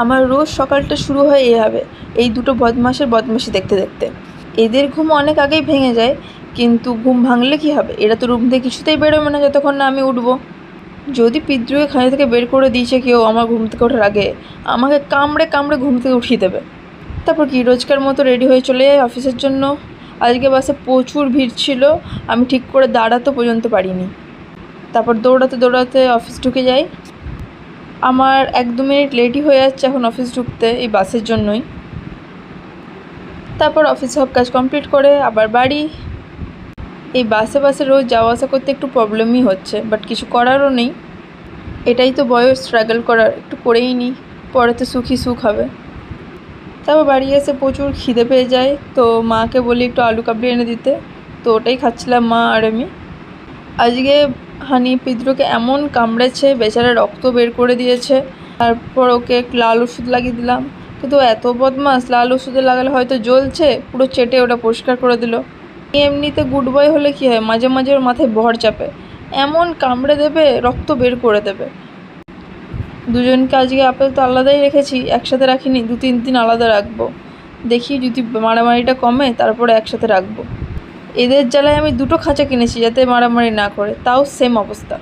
আমার রোজ সকালটা শুরু হয় এইভাবে, এই দুটো বদমাশের বদমাশি দেখতে দেখতে। এদের ঘুম অনেক আগেই ভেঙে যায়, কিন্তু ঘুম ভাঙলে কি হবে, এরা তো রুম থেকে কিছুতেই বেরোবে না যতক্ষণ না আমি উঠবো। যদি পিদ্রুকে খাঁচা থেকে বের করে দিয়েছে কেউ আমার ঘুম থেকে ওঠার আগে, আমাকে কামড়ে কামড়ে ঘুম থেকে উঠিয়ে দেবে। তারপর কি রোজকার মতো রেডি হয়ে চলে যাই অফিসের জন্য। আজকে বাসে প্রচুর ভিড় ছিল, আমি ঠিক করে দাঁড়াতে পর্যন্ত পারিনি। তারপর দৌড়াতে দৌড়াতে অফিস ঢুকে যাই। আমার 1-2 মিনিট লেটই হয়ে যাচ্ছে এখন অফিস ঢুকতে, এই বাসের জন্যই। তারপর অফিস সব কাজ কমপ্লিট করে আবার বাড়ি। এই বাসে রোজ যাওয়া আসা করতে একটু প্রবলেমই হচ্ছে, বাট কিছু করারও নেই। এটাই তো বয়স স্ট্রাগল করার, একটু করেই নিই, পরে তো সুখই সুখ হবে। তারপর বাড়ি এসে প্রচুর খিদে পেয়ে যায়, তো মাকে বলি একটু আলু কাবলি এনে দিতে, তো ওটাই খাচ্ছিলাম মা আর আমি। আজকে হানি পিদ্রুকে এমন কামড়েছে, বেচারা রক্ত বের করে দিয়েছে। তারপর ওকে লাল ওষুধ লাগিয়ে দিলাম, কিন্তু এত বদমাস, লাল ওষুধে লাগালে হয়তো জ্বলছে, পুরো চেটে ওটা পরিষ্কার করে দিল। এমনিতে গুড বয় হলে কী হয়, মাঝে মাঝে ওর মাথায় ভর চাপে, এমন কামড়ে দেবে, রক্ত বের করে দেবে। দুজনকে আজকে আপাতত আলাদাই রেখেছি, একসাথে রাখিনি, 2-3 দিন আলাদা রাখবো। দেখি যদি মারামারিটা কমে তারপরে একসাথে রাখবো। এদের জ্বালায় আমি 2টো খাঁচা কিনেছি যাতে মারামারি না করে, তাও সেম অবস্থা।